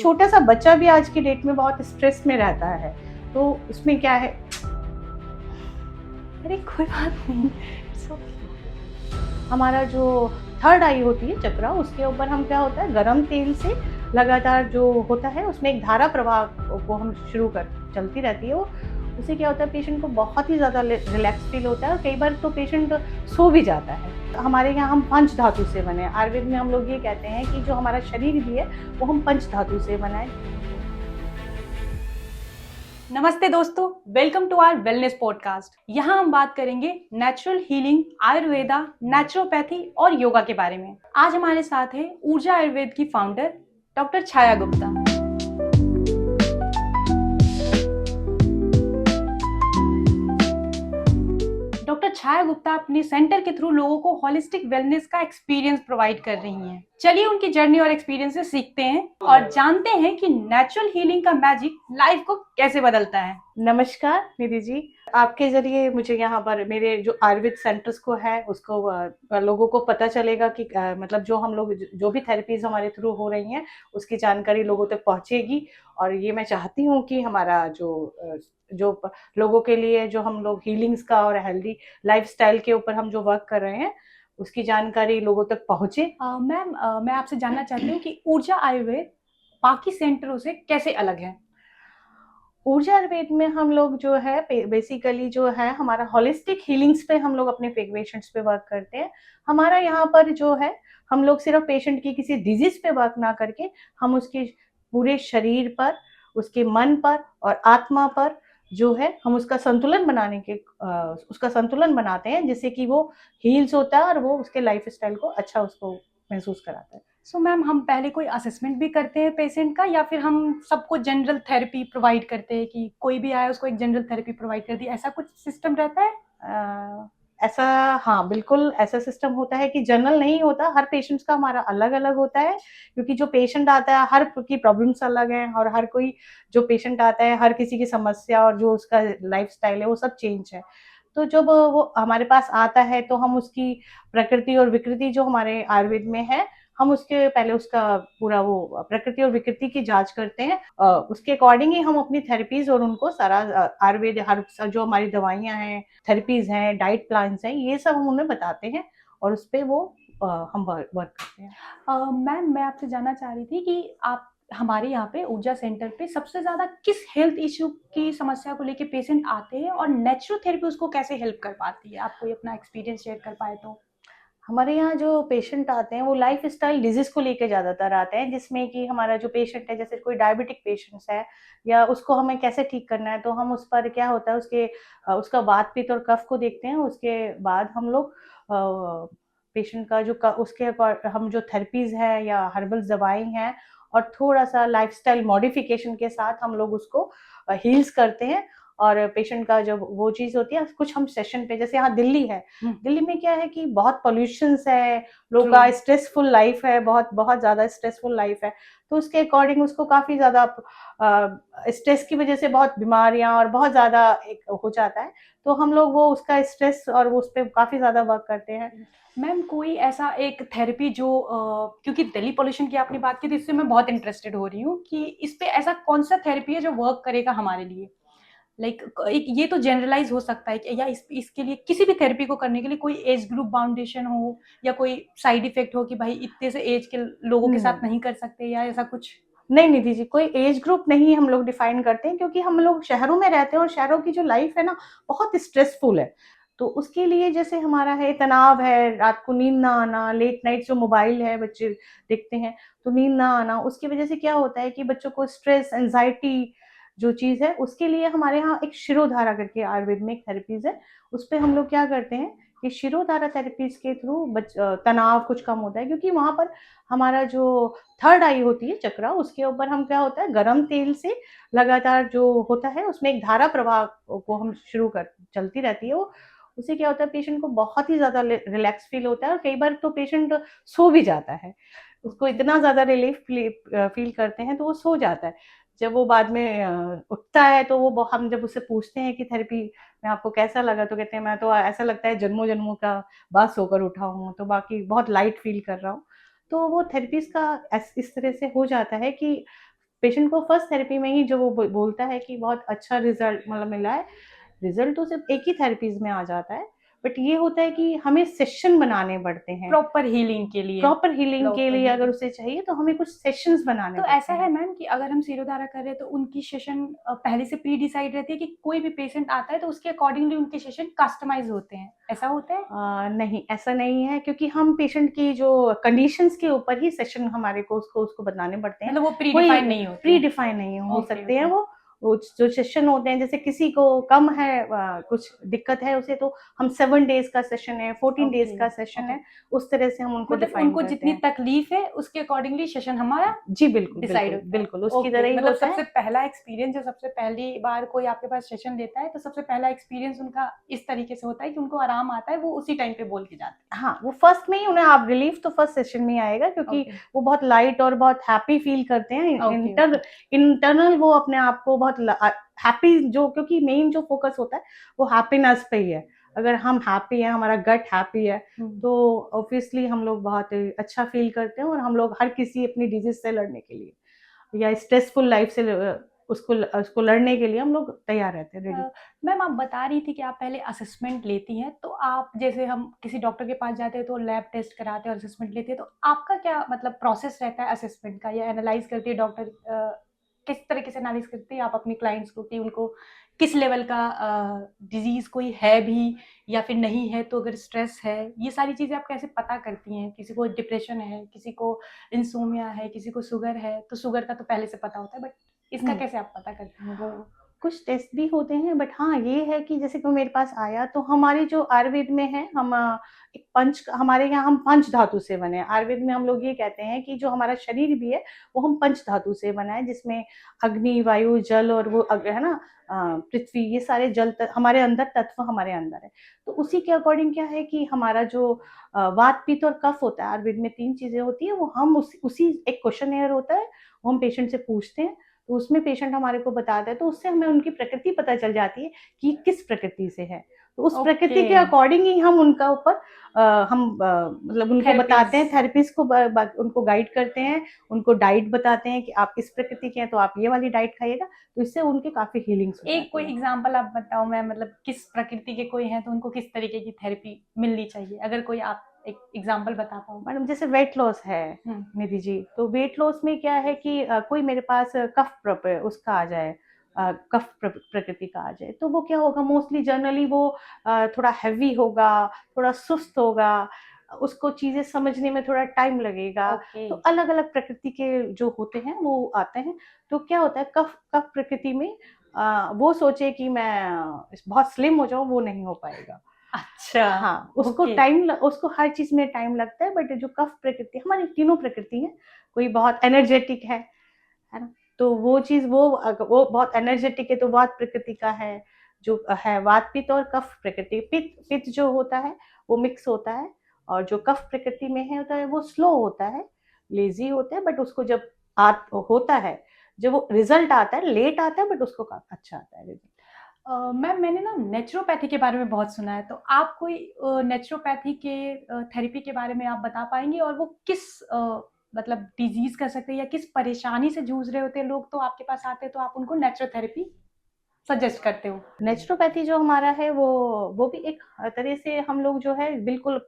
छोटा सा बच्चा भी आज की डेट में बहुत स्ट्रेस में रहता है, तो उसमें क्या है। अरे कोई बात नहीं, इट्स ओके। हमारा जो थर्ड आई होती है चक्रा, उसके ऊपर हम क्या होता है गरम तेल से लगातार जो होता है उसमें एक धारा प्रवाह को हम शुरू कर चलती रहती है वो। उससे क्या होता है पेशेंट को बहुत ही ज़्यादा रिलैक्स फील होता है और कई बार तो पेशेंट सो भी जाता है। हमारे यहाँ हम पंच धातु से बने हैं। आयुर्वेद में हम लोग ये कहते हैं कि जो हमारा शरीर भी है वो हम पंच धातु से बना है। नमस्ते दोस्तों, welcome to our wellness podcast. यहाँ हम बात करेंगे नेचुरल हीलिंग, आयुर्वेदा, नेचुरोपैथी और योगा के बारे में। आज हमारे साथ है ऊर्जा आयुर्वेद की फाउंडर डॉक्टर छाया गुप्ता। डॉक्टर छाया गुप्ता अपने सेंटर के थ्रू लोगों को होलिस्टिक वेलनेस का एक्सपीरियंस प्रोवाइड कर रही हैं। चलिए उनकी जर्नी और एक्सपीरियंस से सीखते हैं और जानते हैं कि नेचुरल हीलिंग का मैजिक लाइफ को कैसे बदलता है। नमस्कार निधि जी, आपके ज़रिए मुझे यहाँ पर मेरे जो आयुर्वेद सेंटर्स को है उसको लोगों को पता चलेगा कि मतलब जो हम लोग जो भी थेरेपीज़ हमारे थ्रू हो रही हैं उसकी जानकारी लोगों तक पहुँचेगी। और ये मैं चाहती हूँ कि हमारा जो लोगों के लिए जो हम लोग हीलिंग्स का और हेल्दी लाइफस्टाइल के ऊपर हम जो वर्क कर रहे हैं उसकी जानकारी लोगों तक पहुँचे। मैम, मैं आपसे जानना चाहती हूँ कि ऊर्जा आयुर्वेद बाकी सेंटरों से कैसे अलग है। ऊर्जा आयुर्वेद में हम लोग जो है बेसिकली जो है हमारा होलिस्टिक हीलिंग्स पे हम लोग अपने पेशेंट्स पे वर्क करते हैं। हमारा यहाँ पर जो है हम लोग सिर्फ पेशेंट की किसी डिजीज पे वर्क ना करके हम उसके पूरे शरीर पर, उसके मन पर और आत्मा पर जो है हम उसका संतुलन उसका संतुलन बनाते हैं जिससे कि वो हील्स होता है और वो उसके लाइफ स्टाइल को अच्छा उसको महसूस कराता है। सो मैम, हम पहले कोई असेसमेंट भी करते हैं पेशेंट का या फिर हम सबको जनरल थेरेपी प्रोवाइड करते हैं कि कोई भी आया उसको एक जनरल थेरेपी प्रोवाइड कर दी, ऐसा कुछ सिस्टम रहता है? ऐसा, हाँ बिल्कुल ऐसा सिस्टम होता है कि जनरल नहीं होता, हर पेशेंट्स का हमारा अलग अलग होता है क्योंकि जो पेशेंट आता है हर की प्रॉब्लम्स अलग हैं और हर कोई जो पेशेंट आता है हर किसी की समस्या और जो उसका लाइफ स्टाइल है वो सब चेंज है। तो जब वो हमारे पास आता है तो हम उसकी प्रकृति और विकृति जो हमारे आयुर्वेद में है हम उसके पहले उसका पूरा वो प्रकृति और विकृति की जांच करते हैं। उसके अकॉर्डिंग ही हम अपनी थेरेपीज और उनको सारा आयुर्वेद हर जो हमारी दवाइयाँ हैं, थेरेपीज हैं, डाइट प्लान्स हैं, ये सब हम उन्हें बताते हैं और उस पे वो हम वर्क करते हैं। मैम, मैं आपसे जानना चाह रही थी कि आप हमारे यहाँ पे ऊर्जा सेंटर पे सबसे ज़्यादा किस हेल्थ इश्यू की समस्या को लेके पेशेंट आते हैं और नेचुरोथेरेपी उसको कैसे हेल्प कर पाती है? आप कोई अपना एक्सपीरियंस शेयर कर पाए तो? हमारे यहाँ जो पेशेंट आते हैं वो लाइफ स्टाइल डिजीज को लेके ज़्यादातर आते हैं जिसमें कि हमारा जो पेशेंट है जैसे कोई डायबिटिक पेशेंट्स है या उसको हमें कैसे ठीक करना है तो हम उस पर क्या होता है उसका वात पित्त और कफ को देखते हैं। उसके बाद हम लोग पेशेंट का उसके हम जो थेरेपीज है या हर्बल दवाई हैं और थोड़ा सा लाइफस्टाइल मॉडिफिकेशन के साथ हम लोग उसको हील्स करते हैं। और पेशेंट का जब वो चीज़ होती है कुछ हम सेशन पे जैसे यहाँ दिल्ली है, दिल्ली में क्या है कि बहुत पॉल्यूशंस है, लोगों का स्ट्रेसफुल लाइफ है, बहुत बहुत ज़्यादा स्ट्रेसफुल लाइफ है। तो उसके अकॉर्डिंग उसको काफ़ी ज़्यादा स्ट्रेस की वजह से बहुत बीमारियाँ और बहुत ज़्यादा एक हो जाता है। तो हम लोग वो उसका स्ट्रेस और वो उस पे काफ़ी ज़्यादा वर्क करते हैं। मैम, कोई ऐसा एक थेरेपी जो क्योंकि दिल्ली पॉल्यूशन की आपने बात की तो इससे मैं बहुत इंटरेस्टेड हो रही हूँ कि इस पे ऐसा कौन सा थेरेपी है जो वर्क करेगा हमारे लिए? लाइक एक ये तो जनरलाइज हो सकता है कि या इसके लिए किसी भी थेरेपी को करने के लिए कोई एज ग्रुप बाउंडेशन हो या कोई साइड इफेक्ट हो कि भाई इतने से एज के लोगों के साथ नहीं कर सकते या ऐसा कुछ? नहीं निधि जी, कोई एज ग्रुप नहीं हम लोग डिफाइन करते हैं क्योंकि हम लोग शहरों में रहते हैं और शहरों की जो लाइफ है ना बहुत स्ट्रेसफुल है। तो उसके लिए जैसे हमारा है तनाव है, रात को नींद ना आना, लेट नाइट जो मोबाइल है बच्चे देखते हैं तो नींद ना आना, उसकी वजह से क्या होता है कि बच्चों को स्ट्रेस एंजाइटी जो चीज़ है उसके लिए हमारे यहाँ एक शिरोधारा करके आयुर्वेद में एक थेरेपीज है। उस पर हम लोग क्या करते हैं कि शिरोधारा थेरेपीज के थ्रू तनाव कुछ कम होता है क्योंकि वहाँ पर हमारा जो थर्ड आई होती है चक्रा, उसके ऊपर हम क्या होता है गरम तेल से लगातार जो होता है उसमें एक धारा प्रवाह को हम शुरू कर चलती रहती है वो। उससे क्या होता है पेशेंट को बहुत ही ज़्यादा रिलैक्स फील होता है और कई बार तो पेशेंट सो भी जाता है। उसको इतना ज़्यादा रिलीफ फील करते हैं तो वो सो जाता है। जब वो बाद में उठता है तो वो हम जब उससे पूछते हैं कि थेरेपी में आपको कैसा लगा तो कहते हैं मैं तो ऐसा लगता है जन्मों जन्मों का बाद सोकर उठा हूँ, तो बाकी बहुत लाइट फील कर रहा हूँ। तो वो थेरेपीज का इस तरह से हो जाता है कि पेशेंट को फर्स्ट थेरेपी में ही जो वो बोलता है कि बहुत अच्छा रिजल्ट मतलब मिला है, रिजल्ट तो सिर्फ एक ही थेरेपीज में आ जाता है, बट ये होता है कि हमें सेशन बनाने पड़ते हैं प्रॉपर हीलिंग के लिए। प्रॉपर हीलिंग के प्रॉपर लिए। अगर हीलिंग। उसे चाहिए तो हमें कुछ सेशंस बनाने तो पड़ते ऐसा हैं। है मैम कि अगर हम शिरोधारा कर रहे हैं तो उनकी सेशन पहले से प्री डिसाइड रहती है कि कोई भी पेशेंट आता है तो उसके अकॉर्डिंगली उनके सेशन कस्टमाइज होते हैं, ऐसा होता है? नहीं, ऐसा नहीं है, क्योंकि हम पेशेंट की जो कंडीशंस के ऊपर ही सेशन हमारे को उसको बनाने पड़ते हैं। मतलब वो प्री कोई डिफाइन नहीं होते प्री हैं। डिफाइन नहीं हो ओके सकते हैं ओके। वो जो सेशन होते हैं, जैसे किसी को कम है कुछ दिक्कत है उसे, तो हम 7 डेज का सेशन है, 14 डेज ओके का सेशन ओके। है, उस तरह से हम उनको मतलब डिफाइन उनको करते जितनी हैं। तकलीफ है उसके अकॉर्डिंगली सेशन हमारा जी बिल्कुल डिसाइड बिल्कुल होता है। बिल्कुल, उसकी ओके, तरह ही मतलब होता सबसे है। पहला एक्सपीरियंस जो सबसे पहली बार कोई आपके पास सेशन लेता है तो सबसे पहला एक्सपीरियंस उनका इस तरीके से होता है कि उनको आराम आता है, वो उसी टाइम पे बोल के जाते हाँ, वो फर्स्ट में ही उन्हें आप रिलीफ तो फर्स्ट सेशन में ही आएगा, हैं। क्योंकि ओके वो बहुत लाइट और बहुत हैप्पी फील करते हैं। Okay okay. इंटरनल वो अपने आप को बहुत हैप्पी, जो क्योंकि मेन जो फोकस होता है वो हैप्पीनेस पे ही है। अगर हम हैप्पी हैं, हमारा गट हैप्पी है, तो ऑब्वियसली हम लोग बहुत अच्छा फील करते हैं, और हम लोग हर किसी अपनी डिजीज से लड़ने के लिए या स्ट्रेसफुल लाइफ से उसको लड़ने के लिए हम लोग तैयार रहते हैं, रेडी। मैम आप बता रही थी कि आप पहले असेसमेंट लेती हैं, तो आप जैसे हम किसी डॉक्टर के पास जाते हैं तो लैब टेस्ट कराते हैं और असेसमेंट लेते हैं, तो आपका क्या मतलब प्रोसेस रहता है असेसमेंट का, या एनालाइज करती है डॉक्टर किस तरीके से एनालाइज करती है आप अपनी क्लाइंट्स को कि उनको किस लेवल का डिजीज कोई है भी या फिर नहीं है, तो अगर स्ट्रेस है, ये सारी चीजें आप कैसे पता करती हैं? किसी को डिप्रेशन है, किसी को इंसोमिया है, किसी को शुगर है, तो शुगर का तो पहले से पता होता है, बट इसका कैसे आप पता करती हैं वो? कुछ टेस्ट भी होते हैं, बट हाँ ये है कि जैसे कोई मेरे पास आया तो हमारी जो आयुर्वेद में है, हम एक पंच, हमारे यहाँ हम पंच धातु से बने हैं। आयुर्वेद में हम लोग ये कहते हैं कि जो हमारा शरीर भी है वो हम पंच धातु से बना है, जिसमें अग्नि, वायु, जल और वो है ना पृथ्वी, ये सारे हमारे अंदर तत्व हमारे अंदर है। तो उसी के अकॉर्डिंग क्या है कि हमारा जो वात, पित्त और कफ होता है, आयुर्वेद में 3 चीजें होती है, वो हम उसी एक क्वेश्चन होता है, वो हम पेशेंट से पूछते हैं, तो उसमें पेशेंट हमारे को बताता है, तो उससे हमें उनकी प्रकृति पता चल जाती है कि किस प्रकृति से है। तो उस ओके। प्रकृति के अकॉर्डिंग ही हम उनका ऊपर मतलब उनको बताते हैं, थेरेपीज। थेरेपिस्ट को उनको गाइड करते हैं, उनको डाइट बताते हैं कि आप इस प्रकृति के हैं तो आप ये वाली डाइट खाइएगा, तो इससे उनके काफी हीलिंग्स हो एक जाती कोई है। एग्जांपल आप बताओ मैम, मतलब किस प्रकृति के कोई हैं तो उनको किस तरीके की थेरेपी मिलनी चाहिए, अगर कोई आप एक एग्जांपल बता पाओ। मैडम जैसे वेट लॉस है हम्म। निधि जी, तो वेट लॉस में क्या है कि कोई मेरे पास उसका आ जाए, कफ प्रकृति का आ जाए, तो वो क्या होगा, मोस्टली जनरली वो थोड़ा हैवी होगा, थोड़ा सुस्त होगा, उसको चीजें समझने में थोड़ा टाइम लगेगा। ओके। तो अलग अलग प्रकृति के जो होते हैं वो आते हैं। तो क्या होता है, कफ कफ प्रकृति में वो सोचे कि मैं बहुत स्लिम हो जाऊं, वो नहीं हो पाएगा। अच्छा। हाँ, ओके। उसको हर चीज में टाइम लगता है, बट जो कफ प्रकृति, हमारी तीनों प्रकृति है, कोई बहुत एनर्जेटिक है ना, तो वो चीज वो बहुत एनर्जेटिक है, तो वात प्रकृति का है, जो है वात, पित्त और कफ प्रकृति। पित्त पित्त जो होता है वो मिक्स होता है, और जो कफ प्रकृति में है होता है वो स्लो होता है, लेजी होता है, बट उसको जब होता है, जब वो रिजल्ट आता है लेट आता है, बट उसको काफी अच्छा आता है रिजल्ट। मैम मैंने ना नेचुरोपैथी के बारे में बहुत सुना है, तो आप कोई नेचुरोपैथी के थेरेपी के बारे में आप बता पाएंगे, और वो किस मतलब डिजीज कर सकते हैं या किस परेशानी से जूझ रहे होते हैं लोग, तो आपके पास आते हैं तो आप उनको नेचुरोथेरेपी सजेस्ट करते हो? नेचुरोपैथी जो हमारा है वो भी एक तरह से हम लोग जो है बिल्कुल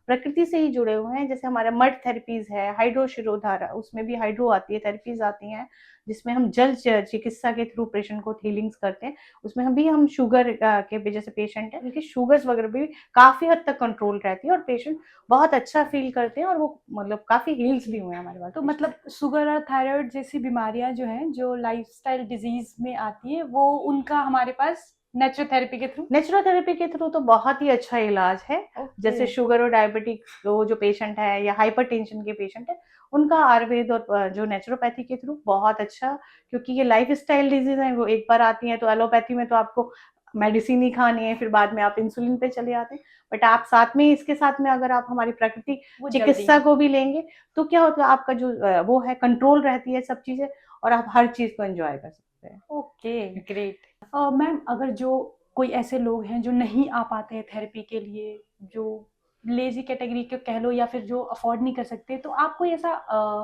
प्रकृति से ही जुड़े हुए हैं। जैसे हमारा मड थेरेपीज है, हाइड्रो शिरोधारा, उसमें भी हाइड्रो आती है, थेरेपीज आती हैं, जिसमें हम जल चिकित्सा के थ्रू पेशेंट को हीलिंग्स करते हैं। उसमें हम शुगर के भी जैसे पेशेंट है, उनकी शुगर्स वगैरह भी काफी हद तक कंट्रोल रहती है, और पेशेंट बहुत अच्छा फील करते हैं, और वो मतलब काफी हील्स भी हुए हैं हमारे पास। तो मतलब शुगर और थायराइड जैसी बीमारियां जो हैं, जो लाइफस्टाइल डिजीज में आती है, वो उनका हमारे पास नेचुरोथेरेपी के थ्रू? नेचुरोथेरेपी के थ्रू तो बहुत ही अच्छा इलाज है। जैसे शुगर और डायबिटिक जो पेशेंट है, या हाइपरटेंशन के पेशेंट है, उनका आयुर्वेद और जो नेचुरोपैथी के थ्रू बहुत अच्छा, क्योंकि ये लाइफ स्टाइल डिजीज है, वो एक बार आती है, तो एलोपैथी में तो आपको मेडिसिन ही खानी है, फिर बाद में आप इंसुलिन पे चले आते हैं। बट आप साथ में, इसके साथ में अगर आप हमारी प्राकृतिक वो जल्दी। चिकित्सा को भी लेंगे, तो क्या होता है, आपका जो वो है कंट्रोल रहती है सब चीजें, और आप हर चीज को एंजॉय कर सकते हैं। Okay great. मैम अगर जो कोई ऐसे लोग हैं जो नहीं आ पाते हैं थेरेपी के लिए, जो लेजी कैटेगरी के कह लो या फिर जो अफोर्ड नहीं कर सकते, तो आप कोई ऐसा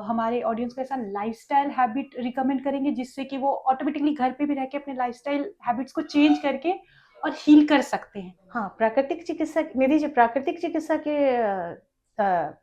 हमारे ऑडियंस को ऐसा लाइफस्टाइल हैबिट रिकमेंड करेंगे जिससे कि वो ऑटोमेटिकली घर पे भी रह के अपने लाइफस्टाइल हैबिट्स को चेंज करके और हील कर सकते हैं? हाँ, प्राकृतिक चिकित्सा निधि जी, प्राकृतिक चिकित्सा के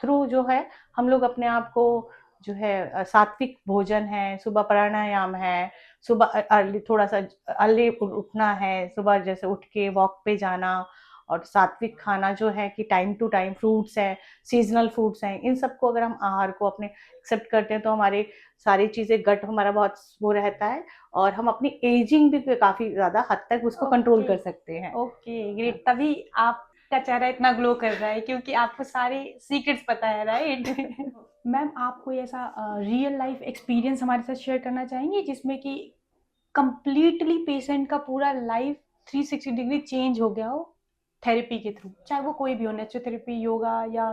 थ्रू जो है हम लोग अपने आप को जो है सात्विक भोजन है, सुबह प्राणायाम है, सुबह अर्ली थोड़ा सा अर्ली उठना है, सुबह जैसे उठ के वॉक पे जाना, और सात्विक खाना जो है कि टाइम टू टाइम फ्रूट्स हैं, सीजनल फ्रूट्स हैं, इन सबको अगर हम आहार को अपने एक्सेप्ट करते हैं तो हमारे सारी चीज़ें गट हमारा बहुत वो रहता है, और हम अपनी एजिंग भी काफ़ी ज़्यादा हद तक उसको कंट्रोल कर सकते हैं। Okay, great. तभी आपका चेहरा इतना ग्लो कर रहा है क्योंकि आपको सारे सीक्रेट्स पता है, राइट? मैम, आप कोई ऐसा रियल लाइफ एक्सपीरियंस हमारे साथ शेयर करना चाहेंगे जिसमें कि कंप्लीटली पेशेंट का पूरा लाइफ 360 डिग्री चेंज हो गया हो थेरेपी के थ्रू, चाहे वो कोई भी हो, नेचुरोथेरेपी, योगा या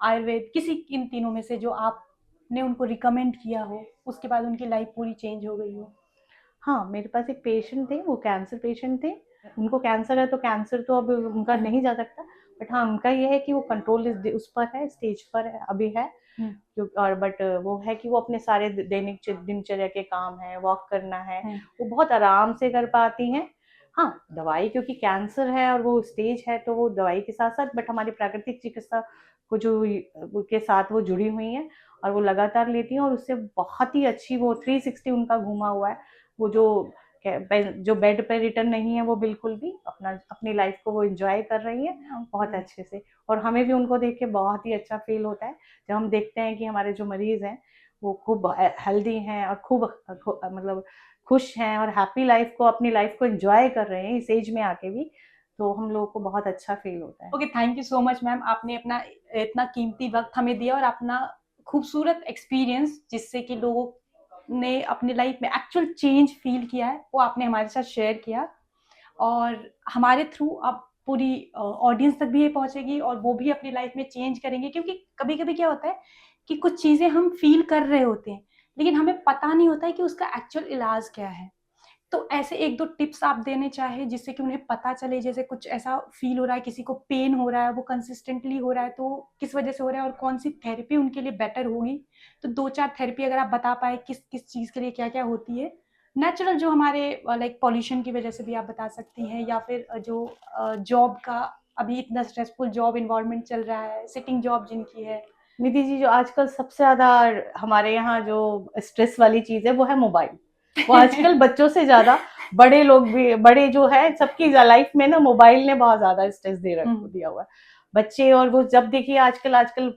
आयुर्वेद, किसी इन तीनों में से जो आपने उनको रिकमेंड किया हो, उसके बाद उनकी लाइफ पूरी चेंज हो गई हो? हाँ, मेरे पास एक पेशेंट थे, वो कैंसर पेशेंट थे। उनको कैंसर है तो कैंसर तो अब उनका नहीं जा सकता, बट हाँ, उनका ये है कि वो कंट्रोल उस पर है, स्टेज पर है, अभी है। और बट वो है कि वो अपने सारे दैनिक दिनचर्या के काम है, वॉक करना है, वो बहुत आराम से कर पाती हैं। हाँ, दवाई क्योंकि कैंसर है और वो स्टेज है तो वो दवाई के साथ साथ बट हमारी प्राकृतिक चिकित्सा को जो के साथ वो जुड़ी हुई हैं और वो लगातार लेती हैं, और उससे बहुत ही अच्छी वो 360 उनका घूमा हुआ है। वो जो बेड पे रिटर्न नहीं है, वो बिल्कुल भी अपनी लाइफ को वो एंजॉय कर रही है बहुत अच्छे से। और हमें भी उनको देख के बहुत ही अच्छा फील होता है जब हम देखते हैं कि हमारे जो मरीज हैं वो खूब हेल्दी हैं और खूब मतलब खुश हैं और हैप्पी लाइफ को अपनी लाइफ को एंजॉय कर रहे हैं इस एज में आके भी, तो हम लोगों को बहुत अच्छा फील होता है। Okay, thank you so much ma'am, आपने अपना इतना कीमती वक्त हमें दिया और अपना खूबसूरत एक्सपीरियंस जिससे कि लोगों ने अपनी लाइफ में एक्चुअल चेंज फील किया है वो आपने हमारे साथ शेयर किया, और हमारे थ्रू अब पूरी ऑडियंस तक भी ये पहुंचेगी और वो भी अपनी लाइफ में चेंज करेंगे, क्योंकि कभी कभी क्या होता है कि कुछ चीज़ें हम फील कर रहे होते हैं लेकिन हमें पता नहीं होता है कि उसका एक्चुअल इलाज क्या है। तो ऐसे एक दो टिप्स आप देने चाहे जिससे कि उन्हें पता चले, जैसे कुछ ऐसा फील हो रहा है, किसी को पेन हो रहा है, वो कंसिस्टेंटली हो रहा है, तो किस वजह से हो रहा है और कौन सी थेरेपी उनके लिए बेटर होगी। तो 2-4 थेरेपी अगर आप बता पाए किस किस चीज़ के लिए क्या क्या होती है, नेचुरल जो हमारे लाइक पॉल्यूशन की वजह से भी आप बता सकती हैं, या फिर जो जॉब का अभी इतना स्ट्रेसफुल जॉब इन्वायरमेंट चल रहा है, सिटिंग जॉब जिनकी है। निधि जी, जो आजकल सबसे ज्यादा हमारे यहाँ जो स्ट्रेस वाली चीज है वो है मोबाइल। वो आजकल बच्चों से ज्यादा बड़े लोग भी, बड़े जो है सबकी लाइफ में ना मोबाइल ने बहुत ज्यादा स्ट्रेस दिया हुआ है बच्चे। और वो जब देखिए आजकल आजकल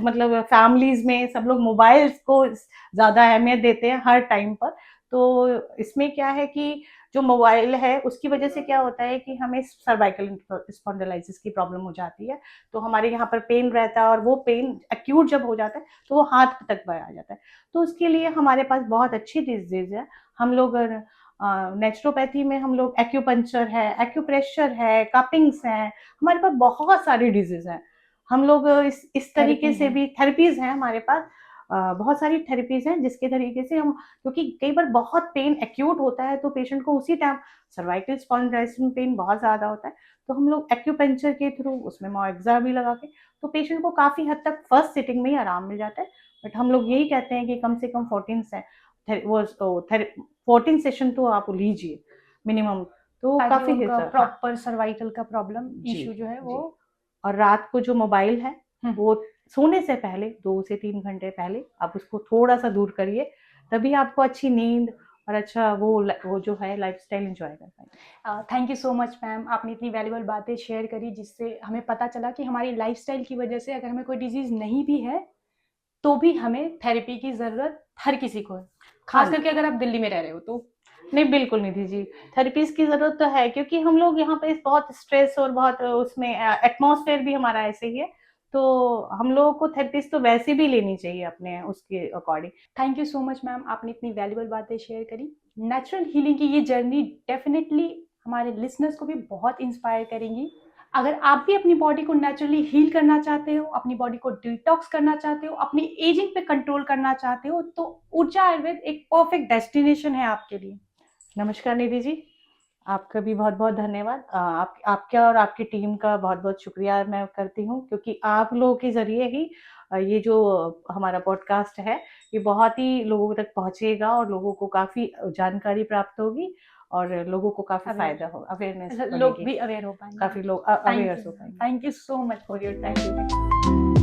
मतलब फैमिलीज में सब लोग मोबाइल को ज्यादा अहमियत देते हैं हर टाइम पर। तो इसमें क्या है कि जो मोबाइल है उसकी वजह से क्या होता है कि हमें सर्वाइकल स्पॉन्डिलाइटिस की प्रॉब्लम हो जाती है, तो हमारे यहाँ पर पेन रहता है और वो पेन एक्यूट जब हो जाता है तो वो हाथ तक आ जाता है। तो उसके लिए हमारे पास बहुत अच्छी डिजीज है। हम लोग नेचुरोपैथी में हम लोग एक्यूपंक्चर है, एक्यूप्रेशर है, कपिंग्स हैं, हमारे पास बहुत सारी डिजीज हैं। हम लोग इस तरीके से भी थेरेपीज हैं हमारे पास। बहुत सारी थेरेपीज हैं जिसके तरीके से हम, क्योंकि कई बार बहुत पेन एक्यूट होता है तो पेशेंट को उसी टाइम सर्वाइकल स्पॉन्डिलाइटिस में पेन बहुत ज्यादा होता है, तो हम लोग एक्यूपंक्चर के थ्रू उसमें मोएक्सा भी लगा के तो पेशेंट को काफी हद तक फर्स्ट सिटिंग में ही आराम मिल जाता है। बट हम लोग यही कहते हैं कि कम से कम 14 सेशन तो आप लीजिए मिनिमम, तो काफी प्रॉपर सर्वाइकल का प्रॉब्लम इशू जो है वो। और रात को जो मोबाइल है वो सोने से पहले 2 से 3 घंटे पहले आप उसको थोड़ा सा दूर करिए, तभी आपको अच्छी नींद और अच्छा वो जो है लाइफस्टाइल एंजॉय कर पाएंगे। Thank you so much ma'am, आपने इतनी वैल्यूबल बातें शेयर करी जिससे हमें पता चला कि हमारी लाइफस्टाइल की वजह से अगर हमें कोई डिजीज नहीं भी है तो भी हमें थेरेपी की जरूरत हर किसी को है, खास करके अगर आप दिल्ली में रह रहे हो तो। नहीं, बिल्कुल निधि जी, थेरेपीज की जरूरत तो है क्योंकि हम लोग यहाँ पे बहुत स्ट्रेस और बहुत उसमें एटमॉस्फेयर भी हमारा ऐसे ही है, तो हम लोगों को थेरेपीज तो वैसे भी लेनी चाहिए अपने उसके according. Thank you so much ma'am, आपने इतनी वैल्यूबल बातें शेयर करी। नेचुरल हीलिंग की ये जर्नी डेफिनेटली हमारे लिसनर्स को भी बहुत इंस्पायर करेंगी। अगर आप भी अपनी बॉडी को नेचुरली हील करना चाहते हो, अपनी बॉडी को डिटॉक्स करना चाहते हो, अपनी एजिंग पे कंट्रोल करना चाहते हो, तो ऊर्जा आयुर्वेद एक परफेक्ट डेस्टिनेशन है आपके लिए। नमस्कार निधि जी। आपका भी बहुत बहुत धन्यवाद। आपका और आपकी टीम का बहुत बहुत शुक्रिया मैं करती हूँ, क्योंकि आप लोगों के ज़रिए ही ये जो हमारा पॉडकास्ट है ये बहुत ही लोगों तक पहुँचेगा और लोगों को काफ़ी जानकारी प्राप्त होगी और लोगों को काफ़ी अवेयर, फ़ायदा हो, अवेयरनेस लोग बढ़ेगी, भी अवेयर हो पाएंगे। काफ़ी लोग थैंक अवेयर यू, हो पाएंगे। Thank you so much for your thank time. You.